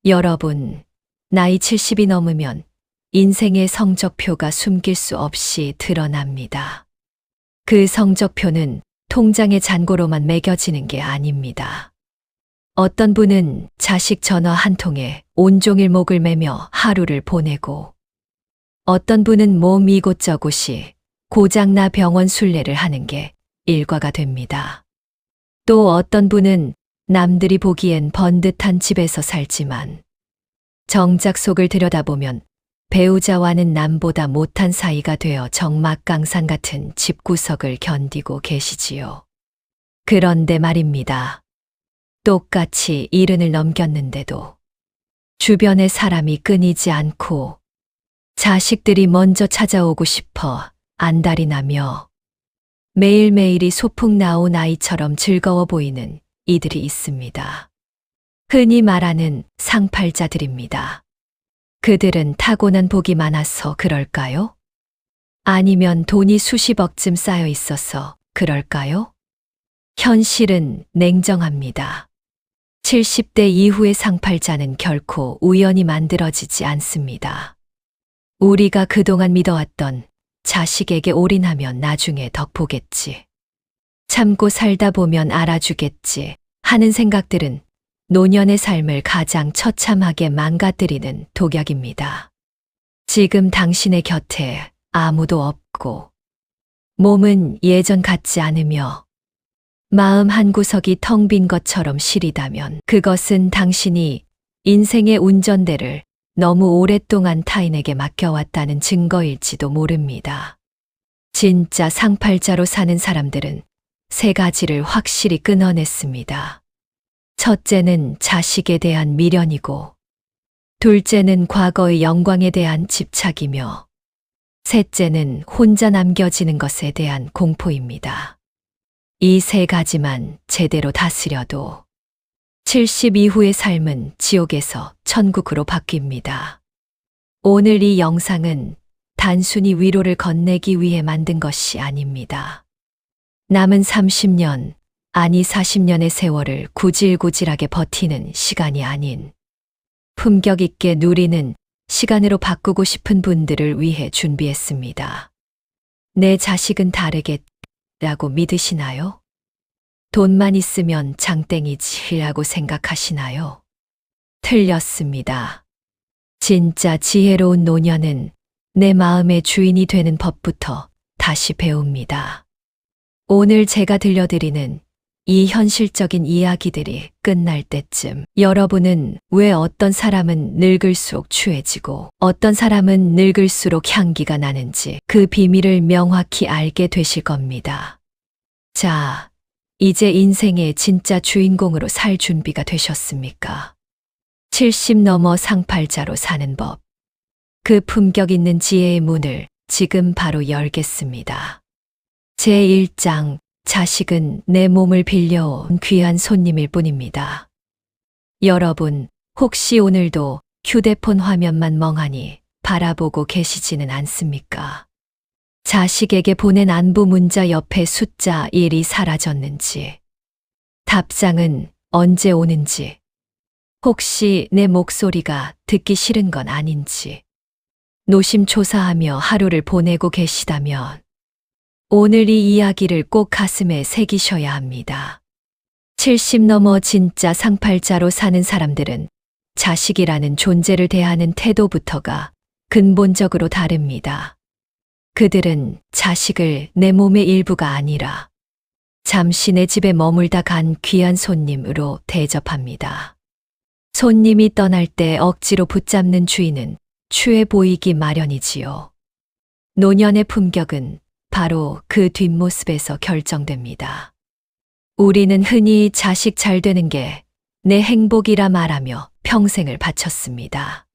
여러분, 나이 70이 넘으면 인생의 성적표가 숨길 수 없이 드러납니다. 그 성적표는 통장의 잔고로만 매겨지는 게 아닙니다. 어떤 분은 자식 전화 한 통에 온종일 목을 매며 하루를 보내고, 어떤 분은 몸 이곳저곳이 고장나 병원 순례를 하는 게 일과가 됩니다. 또 어떤 분은 남들이 보기엔 번듯한 집에서 살지만 정작 속을 들여다보면 배우자와는 남보다 못한 사이가 되어 적막강산 같은 집구석을 견디고 계시지요. 그런데 말입니다. 똑같이 70을 넘겼는데도 주변의 사람이 끊이지 않고 자식들이 먼저 찾아오고 싶어 안달이 나며 매일매일이 소풍 나온 아이처럼 즐거워 보이는 이들이 있습니다. 흔히 말하는 상팔자들입니다. 그들은 타고난 복이 많아서 그럴까요? 아니면 돈이 수십억쯤 쌓여 있어서 그럴까요? 현실은 냉정합니다. 70대 이후의 상팔자는 결코 우연히 만들어지지 않습니다. 우리가 그동안 믿어왔던 자식에게 올인하면 나중에 덕보겠지, 참고 살다 보면 알아주겠지 하는 생각들은 노년의 삶을 가장 처참하게 망가뜨리는 독약입니다. 지금 당신의 곁에 아무도 없고 몸은 예전 같지 않으며 마음 한구석이 텅 빈 것처럼 시리다면 그것은 당신이 인생의 운전대를 너무 오랫동안 타인에게 맡겨왔다는 증거일지도 모릅니다. 진짜 상팔자로 사는 사람들은 세 가지를 확실히 끊어냈습니다. 첫째는 자식에 대한 미련이고, 둘째는 과거의 영광에 대한 집착이며, 셋째는 혼자 남겨지는 것에 대한 공포입니다. 이 세 가지만 제대로 다스려도 70 이후의 삶은 지옥에서 천국으로 바뀝니다. 오늘 이 영상은 단순히 위로를 건네기 위해 만든 것이 아닙니다. 남은 30년, 아니 40년의 세월을 구질구질하게 버티는 시간이 아닌 품격 있게 누리는 시간으로 바꾸고 싶은 분들을 위해 준비했습니다. 내 자식은 다르겠라고 믿으시나요? 돈만 있으면 장땡이지라고 생각하시나요? 틀렸습니다. 진짜 지혜로운 노년은 내 마음의 주인이 되는 법부터 다시 배웁니다. 오늘 제가 들려드리는 이 현실적인 이야기들이 끝날 때쯤 여러분은 왜 어떤 사람은 늙을수록 추해지고 어떤 사람은 늙을수록 향기가 나는지 그 비밀을 명확히 알게 되실 겁니다. 자, 이제 인생의 진짜 주인공으로 살 준비가 되셨습니까? 70 넘어 상팔자로 사는 법. 그 품격 있는 지혜의 문을 지금 바로 열겠습니다. 제1장, 자식은 내 몸을 빌려온 귀한 손님일 뿐입니다. 여러분, 혹시 오늘도 휴대폰 화면만 멍하니 바라보고 계시지는 않습니까? 자식에게 보낸 안부 문자 옆에 숫자 1이 사라졌는지, 답장은 언제 오는지, 혹시 내 목소리가 듣기 싫은 건 아닌지, 노심초사하며 하루를 보내고 계시다면 오늘 이 이야기를 꼭 가슴에 새기셔야 합니다. 70 넘어 진짜 상팔자로 사는 사람들은 자식이라는 존재를 대하는 태도부터가 근본적으로 다릅니다. 그들은 자식을 내 몸의 일부가 아니라 잠시 내 집에 머물다 간 귀한 손님으로 대접합니다. 손님이 떠날 때 억지로 붙잡는 주인은 추해 보이기 마련이지요. 노년의 품격은 바로 그 뒷모습에서 결정됩니다. 우리는 흔히 자식 잘 되는 게 내 행복이라 말하며 평생을 바쳤습니다.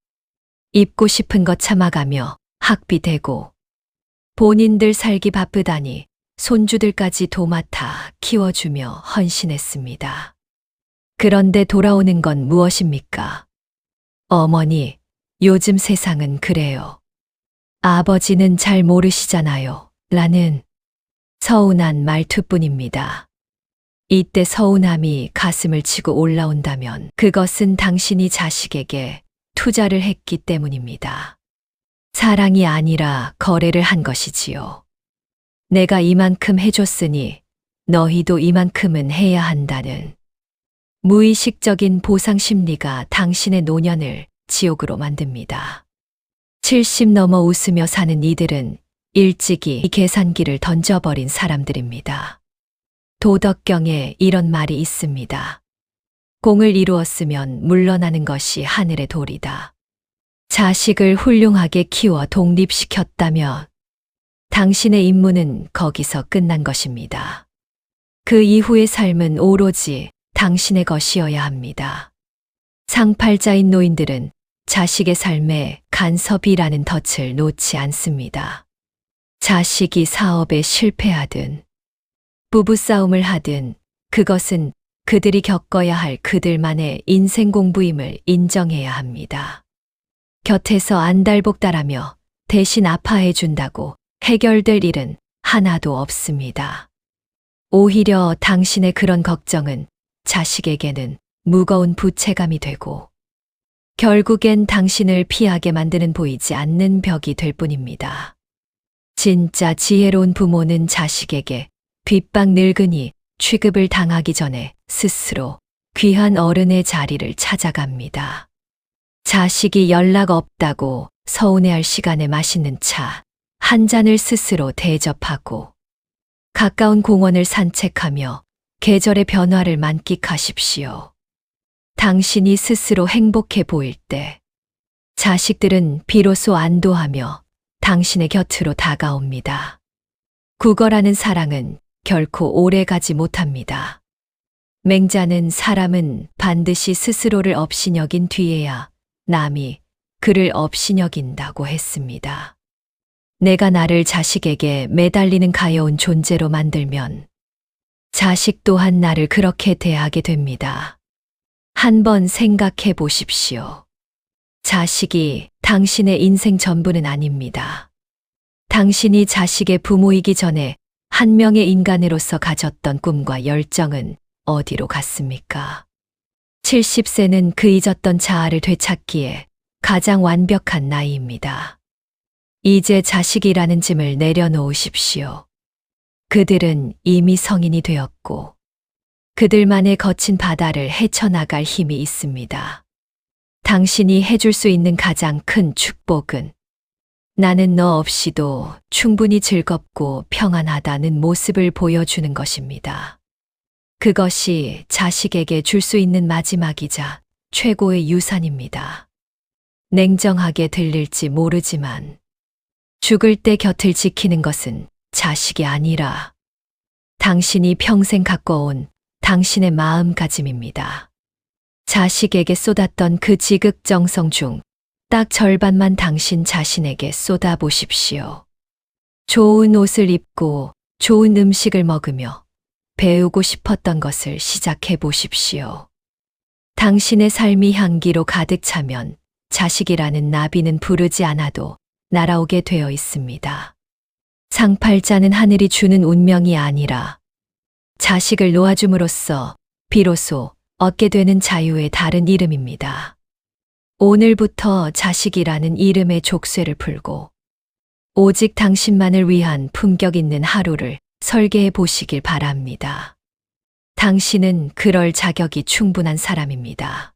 입고 싶은 것 참아가며 학비 대고 본인들 살기 바쁘다니 손주들까지 도맡아 키워주며 헌신했습니다. 그런데 돌아오는 건 무엇입니까? 어머니, 요즘 세상은 그래요. 아버지는 잘 모르시잖아요. 라는 서운한 말투뿐입니다. 이때 서운함이 가슴을 치고 올라온다면 그것은 당신이 자식에게 투자를 했기 때문입니다. 사랑이 아니라 거래를 한 것이지요. 내가 이만큼 해줬으니 너희도 이만큼은 해야 한다는 무의식적인 보상 심리가 당신의 노년을 지옥으로 만듭니다. 70 넘어 웃으며 사는 이들은 일찍이 계산기를 던져버린 사람들입니다. 도덕경에 이런 말이 있습니다. 공을 이루었으면 물러나는 것이 하늘의 도리다. 자식을 훌륭하게 키워 독립시켰다면 당신의 임무는 거기서 끝난 것입니다. 그 이후의 삶은 오로지 당신의 것이어야 합니다. 상팔자인 노인들은 자식의 삶에 간섭이라는 덫을 놓지 않습니다. 자식이 사업에 실패하든 부부싸움을 하든 그것은 그들이 겪어야 할 그들만의 인생 공부임을 인정해야 합니다. 곁에서 안달복달하며 대신 아파해 준다고 해결될 일은 하나도 없습니다. 오히려 당신의 그런 걱정은 자식에게는 무거운 부채감이 되고 결국엔 당신을 피하게 만드는 보이지 않는 벽이 될 뿐입니다. 진짜 지혜로운 부모는 자식에게 뒷방 늙은이 취급을 당하기 전에 스스로 귀한 어른의 자리를 찾아갑니다. 자식이 연락 없다고 서운해할 시간에 맛있는 차 한 잔을 스스로 대접하고 가까운 공원을 산책하며 계절의 변화를 만끽하십시오. 당신이 스스로 행복해 보일 때 자식들은 비로소 안도하며 당신의 곁으로 다가옵니다. 구걸하는 사랑은 결코 오래 가지 못합니다. 맹자는 사람은 반드시 스스로를 업신여긴 뒤에야 남이 그를 업신여긴다고 했습니다. 내가 나를 자식에게 매달리는 가여운 존재로 만들면 자식 또한 나를 그렇게 대하게 됩니다. 한번 생각해 보십시오. 자식이 당신의 인생 전부는 아닙니다. 당신이 자식의 부모이기 전에 한 명의 인간으로서 가졌던 꿈과 열정은 어디로 갔습니까? 70세는 그 잊었던 자아를 되찾기에 가장 완벽한 나이입니다. 이제 자식이라는 짐을 내려놓으십시오. 그들은 이미 성인이 되었고 그들만의 거친 바다를 헤쳐나갈 힘이 있습니다. 당신이 해줄 수 있는 가장 큰 축복은 나는 너 없이도 충분히 즐겁고 평안하다는 모습을 보여주는 것입니다. 그것이 자식에게 줄 수 있는 마지막이자 최고의 유산입니다. 냉정하게 들릴지 모르지만 죽을 때 곁을 지키는 것은 자식이 아니라 당신이 평생 가꿔온 당신의 마음가짐입니다. 자식에게 쏟았던 그 지극정성 중 딱 절반만 당신 자신에게 쏟아보십시오. 좋은 옷을 입고 좋은 음식을 먹으며 배우고 싶었던 것을 시작해 보십시오. 당신의 삶이 향기로 가득 차면 자식이라는 나비는 부르지 않아도 날아오게 되어 있습니다. 상팔자는 하늘이 주는 운명이 아니라 자식을 놓아줌으로써 비로소 얻게 되는 자유의 다른 이름입니다. 오늘부터 자식이라는 이름의 족쇄를 풀고 오직 당신만을 위한 품격 있는 하루를 설계해 보시길 바랍니다. 당신은 그럴 자격이 충분한 사람입니다.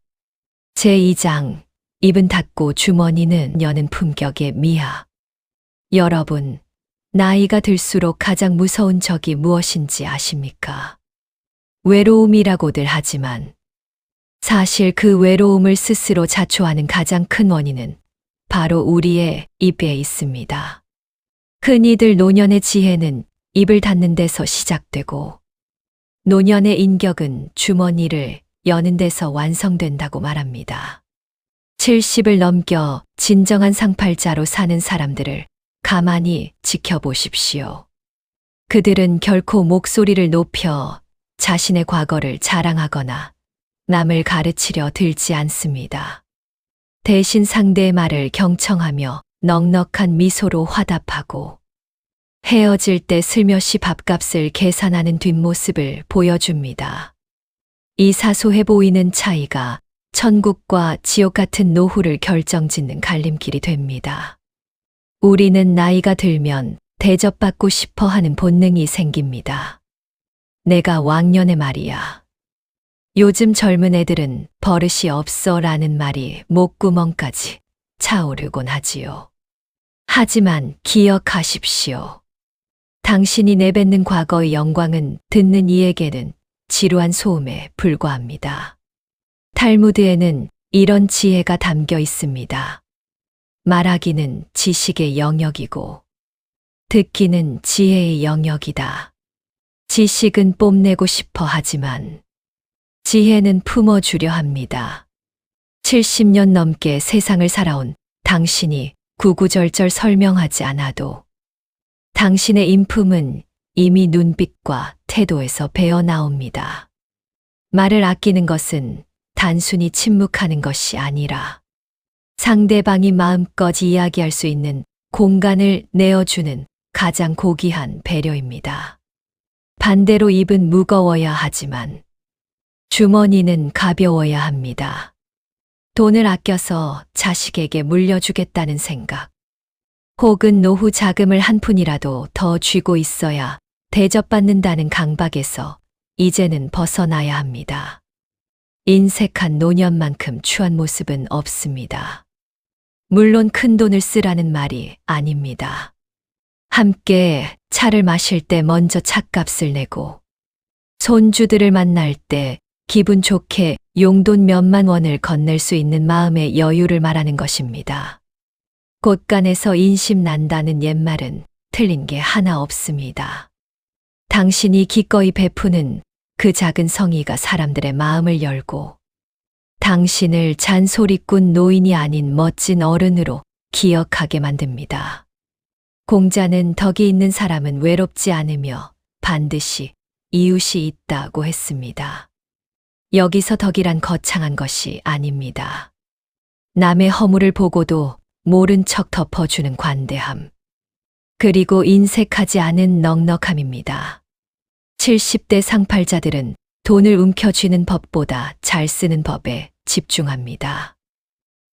제2장 입은 닫고 주머니는 여는 품격의 미학. 여러분, 나이가 들수록 가장 무서운 적이 무엇인지 아십니까? 외로움이라고들 하지만 사실 그 외로움을 스스로 자초하는 가장 큰 원인은 바로 우리의 입에 있습니다. 흔히들 노년의 지혜는 입을 닫는 데서 시작되고 노년의 인격은 주머니를 여는 데서 완성된다고 말합니다. 70을 넘겨 진정한 상팔자로 사는 사람들을 가만히 지켜보십시오. 그들은 결코 목소리를 높여 자신의 과거를 자랑하거나 남을 가르치려 들지 않습니다. 대신 상대의 말을 경청하며 넉넉한 미소로 화답하고 헤어질 때 슬며시 밥값을 계산하는 뒷모습을 보여줍니다. 이 사소해 보이는 차이가 천국과 지옥 같은 노후를 결정짓는 갈림길이 됩니다. 우리는 나이가 들면 대접받고 싶어 하는 본능이 생깁니다. 내가 왕년에 말이야. 요즘 젊은 애들은 버릇이 없어 라는 말이 목구멍까지 차오르곤 하지요. 하지만 기억하십시오. 당신이 내뱉는 과거의 영광은 듣는 이에게는 지루한 소음에 불과합니다. 탈무드에는 이런 지혜가 담겨 있습니다. 말하기는 지식의 영역이고 듣기는 지혜의 영역이다. 지식은 뽐내고 싶어 하지만 지혜는 품어주려 합니다. 70년 넘게 세상을 살아온 당신이 구구절절 설명하지 않아도 당신의 인품은 이미 눈빛과 태도에서 배어 나옵니다. 말을 아끼는 것은 단순히 침묵하는 것이 아니라 상대방이 마음껏 이야기할 수 있는 공간을 내어주는 가장 고귀한 배려입니다. 반대로 입은 무거워야 하지만 주머니는 가벼워야 합니다. 돈을 아껴서 자식에게 물려주겠다는 생각, 혹은 노후 자금을 한 푼이라도 더 쥐고 있어야 대접받는다는 강박에서 이제는 벗어나야 합니다. 인색한 노년만큼 추한 모습은 없습니다. 물론 큰 돈을 쓰라는 말이 아닙니다. 함께 차를 마실 때 먼저 차값을 내고 손주들을 만날 때 기분 좋게 용돈 몇만 원을 건넬 수 있는 마음의 여유를 말하는 것입니다. 곳간에서 인심 난다는 옛말은 틀린 게 하나 없습니다. 당신이 기꺼이 베푸는 그 작은 성의가 사람들의 마음을 열고 당신을 잔소리꾼 노인이 아닌 멋진 어른으로 기억하게 만듭니다. 공자는 덕이 있는 사람은 외롭지 않으며 반드시 이웃이 있다고 했습니다. 여기서 덕이란 거창한 것이 아닙니다. 남의 허물을 보고도 모른 척 덮어주는 관대함, 그리고 인색하지 않은 넉넉함입니다. 70대 상팔자들은 돈을 움켜쥐는 법보다 잘 쓰는 법에 집중합니다.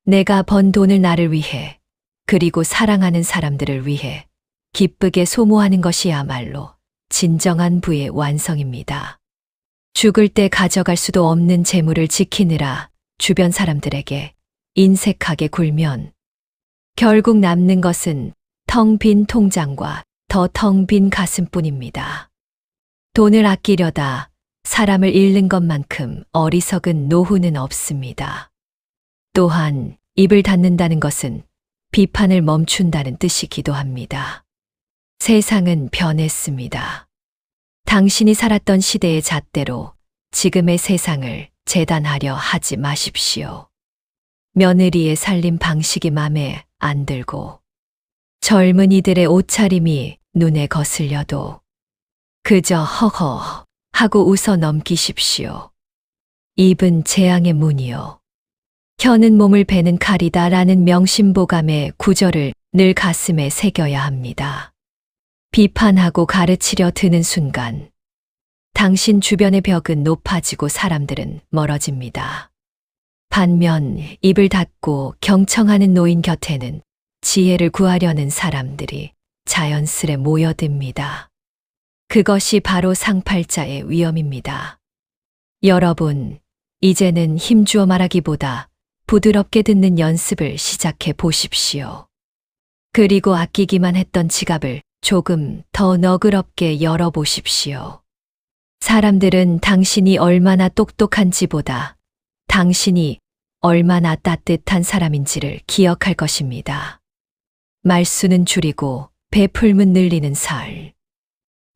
내가 번 돈을 나를 위해, 그리고 사랑하는 사람들을 위해 기쁘게 소모하는 것이야말로 진정한 부의 완성입니다. 죽을 때 가져갈 수도 없는 재물을 지키느라 주변 사람들에게 인색하게 굴면 결국 남는 것은 텅 빈 통장과 더 텅 빈 가슴뿐입니다. 돈을 아끼려다 사람을 잃는 것만큼 어리석은 노후는 없습니다. 또한 입을 닫는다는 것은 비판을 멈춘다는 뜻이기도 합니다. 세상은 변했습니다. 당신이 살았던 시대의 잣대로 지금의 세상을 재단하려 하지 마십시오. 며느리의 살림 방식이 맘에 안 들고 젊은이들의 옷차림이 눈에 거슬려도 그저 허허 하고 웃어 넘기십시오. 입은 재앙의 문이요. 혀는 몸을 베는 칼이다라는 명심보감의 구절을 늘 가슴에 새겨야 합니다. 비판하고 가르치려 드는 순간 당신 주변의 벽은 높아지고 사람들은 멀어집니다. 반면 입을 닫고 경청하는 노인 곁에는 지혜를 구하려는 사람들이 자연스레 모여듭니다. 그것이 바로 상팔자의 위엄입니다. 여러분, 이제는 힘주어 말하기보다 부드럽게 듣는 연습을 시작해 보십시오. 그리고 아끼기만 했던 지갑을 조금 더 너그럽게 열어보십시오. 사람들은 당신이 얼마나 똑똑한지보다 당신이 얼마나 따뜻한 사람인지를 기억할 것입니다. 말수는 줄이고 베풀문 늘리는 살.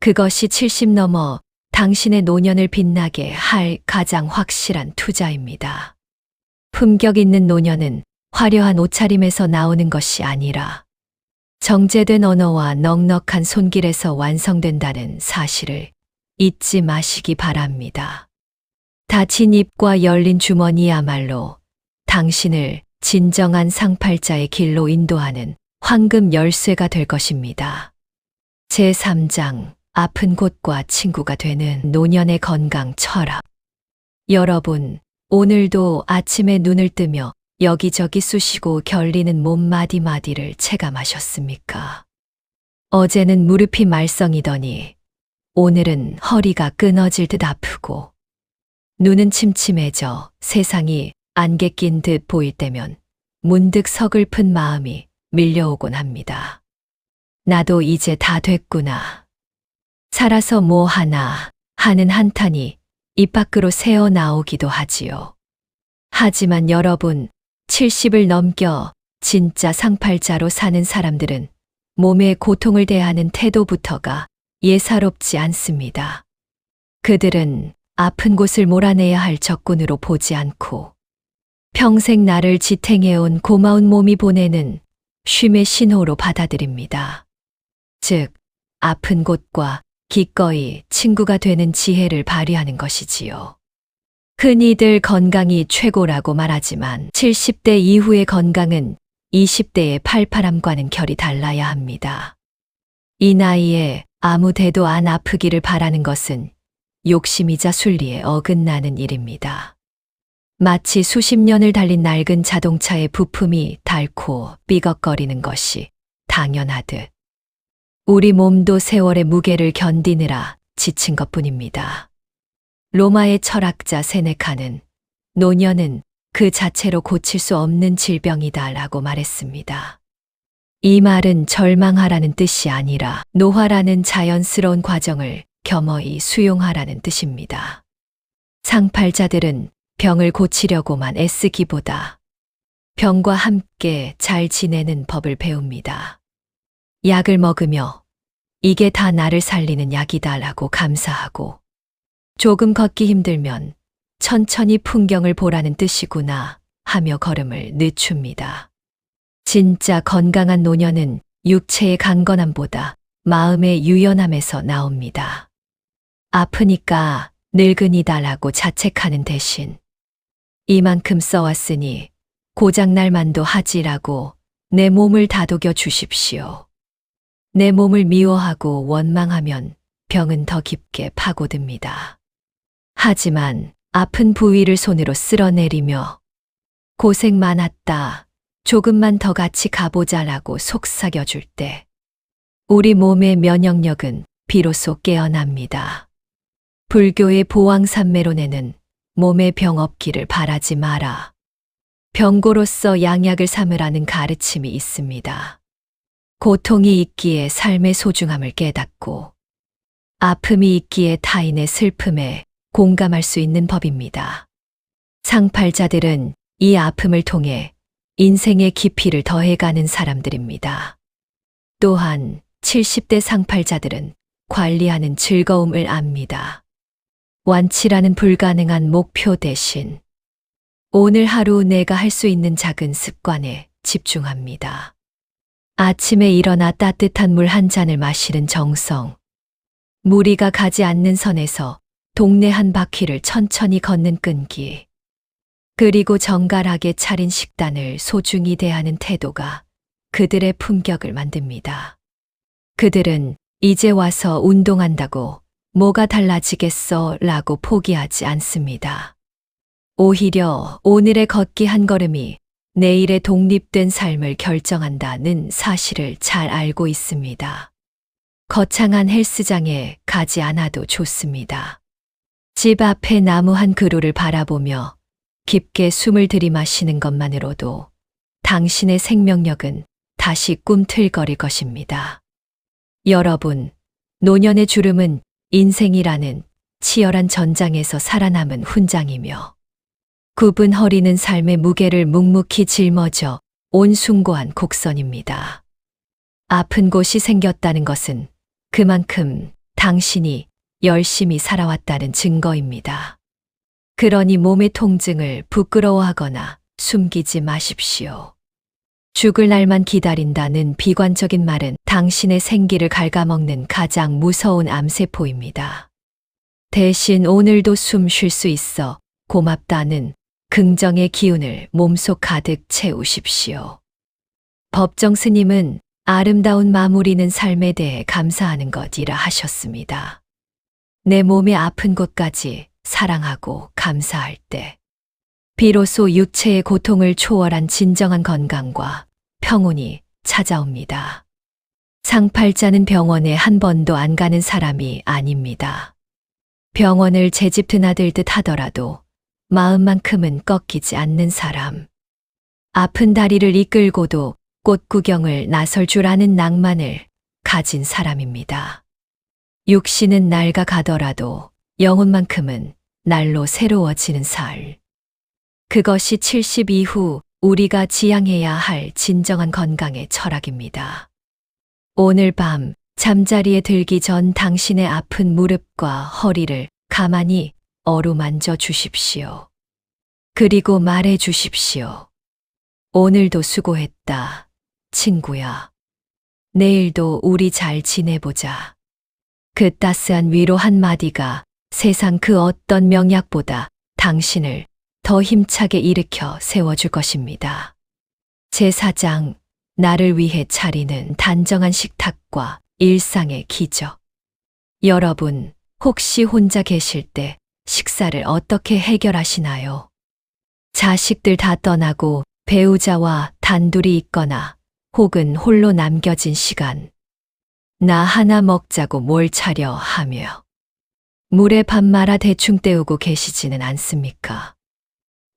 그것이 70 넘어 당신의 노년을 빛나게 할 가장 확실한 투자입니다. 품격 있는 노년은 화려한 옷차림에서 나오는 것이 아니라 정제된 언어와 넉넉한 손길에서 완성된다는 사실을 잊지 마시기 바랍니다. 닫힌 입과 열린 주머니야말로 당신을 진정한 상팔자의 길로 인도하는 황금 열쇠가 될 것입니다. 제3장 아픈 곳과 친구가 되는 노년의 건강 철학. 여러분, 오늘도 아침에 눈을 뜨며 여기저기 쑤시고 결리는 몸 마디마디를 체감하셨습니까? 어제는 무릎이 말썽이더니 오늘은 허리가 끊어질 듯 아프고 눈은 침침해져 세상이 안개 낀 듯 보일 때면 문득 서글픈 마음이 밀려오곤 합니다. 나도 이제 다 됐구나. 살아서 뭐 하나 하는 한탄이 입 밖으로 새어 나오기도 하지요. 하지만 여러분, 70을 넘겨 진짜 상팔자로 사는 사람들은 몸의 고통을 대하는 태도부터가 예사롭지 않습니다. 그들은 아픈 곳을 몰아내야 할 적군으로 보지 않고 평생 나를 지탱해온 고마운 몸이 보내는 쉼의 신호로 받아들입니다. 즉, 아픈 곳과 기꺼이 친구가 되는 지혜를 발휘하는 것이지요. 흔히들 건강이 최고라고 말하지만 70대 이후의 건강은 20대의 팔팔함과는 결이 달라야 합니다. 이 나이에 아무 데도 안 아프기를 바라는 것은 욕심이자 순리에 어긋나는 일입니다. 마치 수십 년을 달린 낡은 자동차의 부품이 닳고 삐걱거리는 것이 당연하듯 우리 몸도 세월의 무게를 견디느라 지친 것뿐입니다. 로마의 철학자 세네카는 노년은 그 자체로 고칠 수 없는 질병이다라고 말했습니다. 이 말은 절망하라는 뜻이 아니라 노화라는 자연스러운 과정을 겸허히 수용하라는 뜻입니다. 상팔자들은 병을 고치려고만 애쓰기보다 병과 함께 잘 지내는 법을 배웁니다. 약을 먹으며 이게 다 나를 살리는 약이다라고 감사하고 조금 걷기 힘들면 천천히 풍경을 보라는 뜻이구나 하며 걸음을 늦춥니다. 진짜 건강한 노년은 육체의 강건함보다 마음의 유연함에서 나옵니다. 아프니까 늙은이다라고 자책하는 대신 이만큼 써왔으니 고장날 만도 하지라고 내 몸을 다독여 주십시오. 내 몸을 미워하고 원망하면 병은 더 깊게 파고듭니다. 하지만 아픈 부위를 손으로 쓸어내리며 고생 많았다, 조금만 더 같이 가보자라고 속삭여줄 때 우리 몸의 면역력은 비로소 깨어납니다. 불교의 보왕산매론에는 몸에 병 없기를 바라지 마라, 병고로서 양약을 삼으라는 가르침이 있습니다. 고통이 있기에 삶의 소중함을 깨닫고 아픔이 있기에 타인의 슬픔에 공감할 수 있는 법입니다. 상팔자들은 이 아픔을 통해 인생의 깊이를 더해가는 사람들입니다. 또한 70대 상팔자들은 관리하는 즐거움을 압니다. 완치라는 불가능한 목표 대신 오늘 하루 내가 할 수 있는 작은 습관에 집중합니다. 아침에 일어나 따뜻한 물 한 잔을 마시는 정성, 무리가 가지 않는 선에서 동네 한 바퀴를 천천히 걷는 끈기, 그리고 정갈하게 차린 식단을 소중히 대하는 태도가 그들의 품격을 만듭니다. 그들은 이제 와서 운동한다고 뭐가 달라지겠어 라고 포기하지 않습니다. 오히려 오늘의 걷기 한 걸음이 내일의 독립된 삶을 결정한다는 사실을 잘 알고 있습니다. 거창한 헬스장에 가지 않아도 좋습니다. 집 앞에 나무 한 그루를 바라보며 깊게 숨을 들이마시는 것만으로도 당신의 생명력은 다시 꿈틀거릴 것입니다. 여러분, 노년의 주름은 인생이라는 치열한 전장에서 살아남은 훈장이며 굽은 허리는 삶의 무게를 묵묵히 짊어져 온 숭고한 곡선입니다. 아픈 곳이 생겼다는 것은 그만큼 당신이 열심히 살아왔다는 증거입니다. 그러니 몸의 통증을 부끄러워하거나 숨기지 마십시오. 죽을 날만 기다린다는 비관적인 말은 당신의 생기를 갉아먹는 가장 무서운 암세포입니다. 대신 오늘도 숨 쉴 수 있어 고맙다는 긍정의 기운을 몸속 가득 채우십시오. 법정 스님은 아름다운 마무리는 삶에 대해 감사하는 것이라 하셨습니다. 내 몸의 아픈 곳까지 사랑하고 감사할 때, 비로소 육체의 고통을 초월한 진정한 건강과 평온이 찾아옵니다. 상팔자는 병원에 한 번도 안 가는 사람이 아닙니다. 병원을 제 집 드나들듯 하더라도 마음만큼은 꺾이지 않는 사람. 아픈 다리를 이끌고도 꽃 구경을 나설 줄 아는 낭만을 가진 사람입니다. 육신은 낡아 가더라도 영혼만큼은 날로 새로워지는 살. 그것이 70 이후 우리가 지향해야 할 진정한 건강의 철학입니다. 오늘 밤 잠자리에 들기 전 당신의 아픈 무릎과 허리를 가만히 어루만져 주십시오. 그리고 말해 주십시오. 오늘도 수고했다, 친구야. 내일도 우리 잘 지내보자. 그 따스한 위로 한마디가 세상 그 어떤 명약보다 당신을 더 힘차게 일으켜 세워줄 것입니다. 제4장, 나를 위해 차리는 단정한 식탁과 일상의 기적. 여러분, 혹시 혼자 계실 때 식사를 어떻게 해결하시나요? 자식들 다 떠나고 배우자와 단둘이 있거나 혹은 홀로 남겨진 시간. 나 하나 먹자고 뭘 차려 하며 물에 밥 말아 대충 때우고 계시지는 않습니까?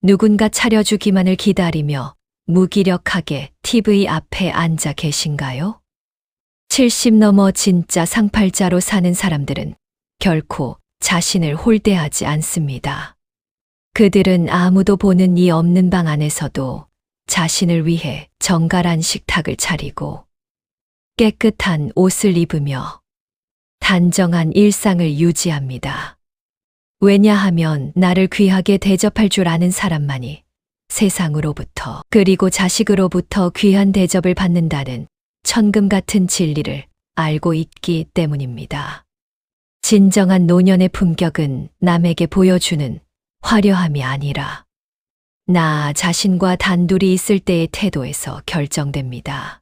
누군가 차려주기만을 기다리며 무기력하게 TV 앞에 앉아 계신가요? 70 넘어 진짜 상팔자로 사는 사람들은 결코 자신을 홀대하지 않습니다. 그들은 아무도 보는 이 없는 방 안에서도 자신을 위해 정갈한 식탁을 차리고 깨끗한 옷을 입으며 단정한 일상을 유지합니다. 왜냐하면 나를 귀하게 대접할 줄 아는 사람만이 세상으로부터 그리고 자식으로부터 귀한 대접을 받는다는 천금 같은 진리를 알고 있기 때문입니다. 진정한 노년의 품격은 남에게 보여주는 화려함이 아니라 나 자신과 단둘이 있을 때의 태도에서 결정됩니다.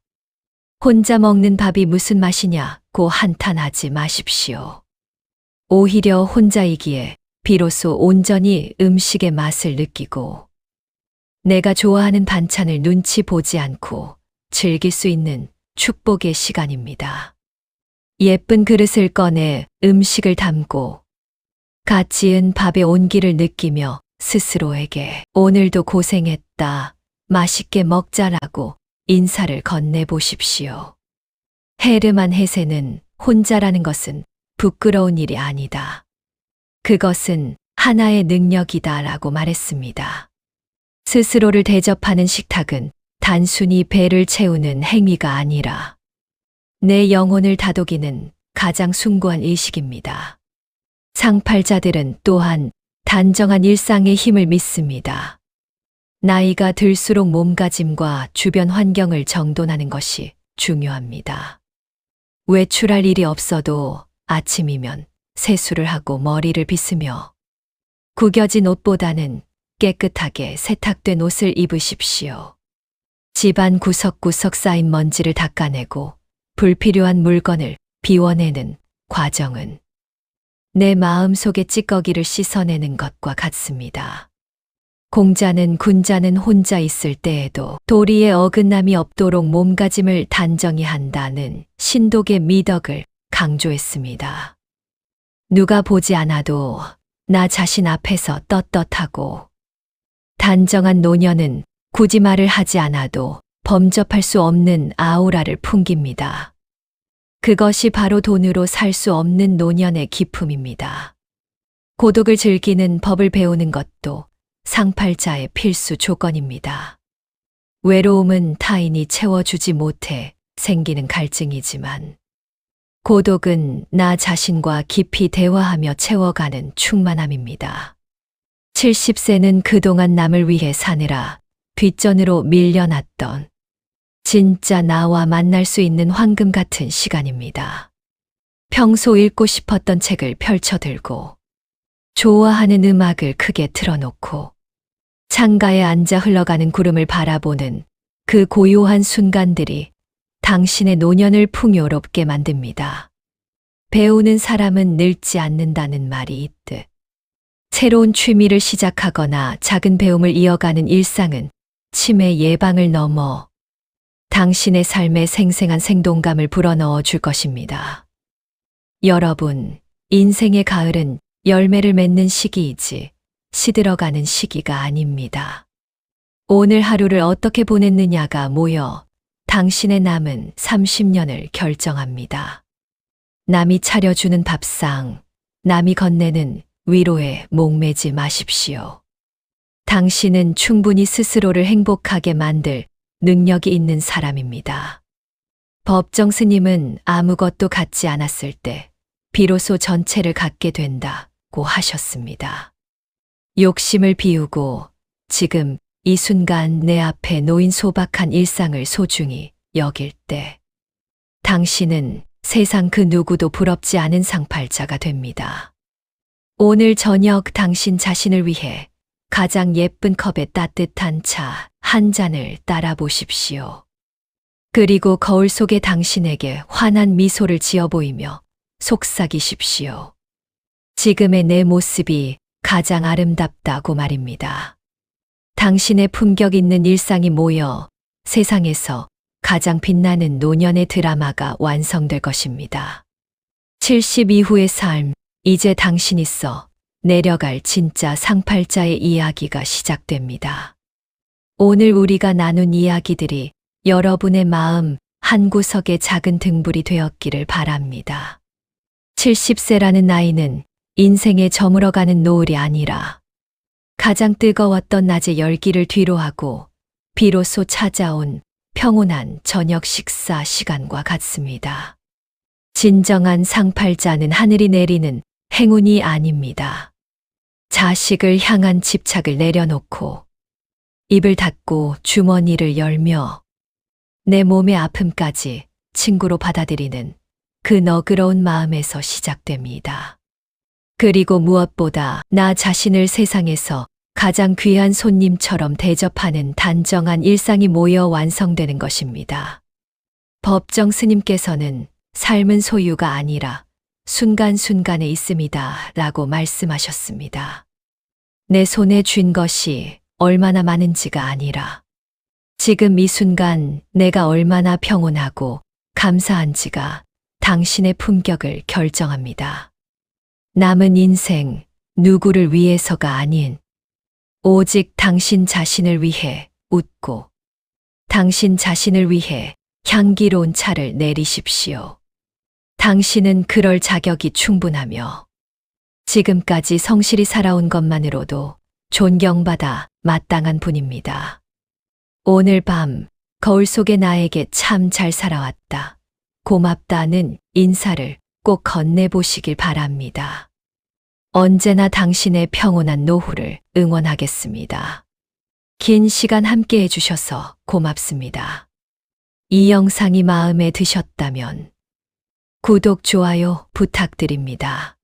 혼자 먹는 밥이 무슨 맛이냐고 한탄하지 마십시오. 오히려 혼자이기에 비로소 온전히 음식의 맛을 느끼고 내가 좋아하는 반찬을 눈치 보지 않고 즐길 수 있는 축복의 시간입니다. 예쁜 그릇을 꺼내 음식을 담고 갓 지은 밥의 온기를 느끼며 스스로에게 오늘도 고생했다, 맛있게 먹자라고 인사를 건네보십시오. 헤르만 헤세는 혼자라는 것은 부끄러운 일이 아니다. 그것은 하나의 능력이다라고 말했습니다. 스스로를 대접하는 식탁은 단순히 배를 채우는 행위가 아니라 내 영혼을 다독이는 가장 숭고한 의식입니다. 상팔자들은 또한 단정한 일상의 힘을 믿습니다. 나이가 들수록 몸가짐과 주변 환경을 정돈하는 것이 중요합니다. 외출할 일이 없어도 아침이면 세수를 하고 머리를 빗으며 구겨진 옷보다는 깨끗하게 세탁된 옷을 입으십시오. 집안 구석구석 쌓인 먼지를 닦아내고 불필요한 물건을 비워내는 과정은 내 마음속의 찌꺼기를 씻어내는 것과 같습니다. 공자는 군자는 혼자 있을 때에도 도리에 어긋남이 없도록 몸가짐을 단정히 한다는 신독의 미덕을 강조했습니다. 누가 보지 않아도 나 자신 앞에서 떳떳하고 단정한 노년은 굳이 말을 하지 않아도 범접할 수 없는 아우라를 풍깁니다. 그것이 바로 돈으로 살 수 없는 노년의 기품입니다. 고독을 즐기는 법을 배우는 것도 상팔자의 필수 조건입니다. 외로움은 타인이 채워주지 못해 생기는 갈증이지만 고독은 나 자신과 깊이 대화하며 채워가는 충만함입니다. 70세는 그동안 남을 위해 사느라 뒷전으로 밀려났던 진짜 나와 만날 수 있는 황금 같은 시간입니다. 평소 읽고 싶었던 책을 펼쳐들고 좋아하는 음악을 크게 틀어놓고 창가에 앉아 흘러가는 구름을 바라보는 그 고요한 순간들이 당신의 노년을 풍요롭게 만듭니다. 배우는 사람은 늙지 않는다는 말이 있듯 새로운 취미를 시작하거나 작은 배움을 이어가는 일상은 치매 예방을 넘어 당신의 삶에 생생한 생동감을 불어넣어 줄 것입니다. 여러분, 인생의 가을은 열매를 맺는 시기이지 시들어가는 시기가 아닙니다. 오늘 하루를 어떻게 보냈느냐가 모여 당신의 남은 30년을 결정합니다. 남이 차려주는 밥상, 남이 건네는 위로에 목매지 마십시오. 당신은 충분히 스스로를 행복하게 만들 능력이 있는 사람입니다. 법정 스님은 아무것도 갖지 않았을 때 비로소 전체를 갖게 된다고 하셨습니다. 욕심을 비우고 지금 이 순간 내 앞에 놓인 소박한 일상을 소중히 여길 때 당신은 세상 그 누구도 부럽지 않은 상팔자가 됩니다. 오늘 저녁 당신 자신을 위해 가장 예쁜 컵에 따뜻한 차 한 잔을 따라 보십시오. 그리고 거울 속에 당신에게 환한 미소를 지어 보이며 속삭이십시오. 지금의 내 모습이 가장 아름답다고 말입니다. 당신의 품격 있는 일상이 모여 세상에서 가장 빛나는 노년의 드라마가 완성될 것입니다. 70 이후의 삶, 이제 당신이 써 내려갈 진짜 상팔자의 이야기가 시작됩니다. 오늘 우리가 나눈 이야기들이 여러분의 마음 한구석에 작은 등불이 되었기를 바랍니다. 70세라는 나이는 인생에 저물어가는 노을이 아니라 가장 뜨거웠던 낮의 열기를 뒤로하고 비로소 찾아온 평온한 저녁 식사 시간과 같습니다. 진정한 상팔자는 하늘이 내리는 행운이 아닙니다. 자식을 향한 집착을 내려놓고 입을 닫고 주머니를 열며 내 몸의 아픔까지 친구로 받아들이는 그 너그러운 마음에서 시작됩니다. 그리고 무엇보다 나 자신을 세상에서 가장 귀한 손님처럼 대접하는 단정한 일상이 모여 완성되는 것입니다. 법정 스님께서는 삶은 소유가 아니라 순간순간에 있습니다 라고 말씀하셨습니다. 내 손에 쥔 것이 얼마나 많은지가 아니라 지금 이 순간 내가 얼마나 평온하고 감사한지가 당신의 품격을 결정합니다. 남은 인생 누구를 위해서가 아닌 오직 당신 자신을 위해 웃고 당신 자신을 위해 향기로운 차를 내리십시오. 당신은 그럴 자격이 충분하며 지금까지 성실히 살아온 것만으로도 존경받아 마땅한 분입니다. 오늘 밤 거울 속의 나에게 참 잘 살아왔다. 고맙다는 인사를 꼭 건네보시길 바랍니다. 언제나 당신의 평온한 노후를 응원하겠습니다. 긴 시간 함께 해주셔서 고맙습니다. 이 영상이 마음에 드셨다면 구독, 좋아요 부탁드립니다.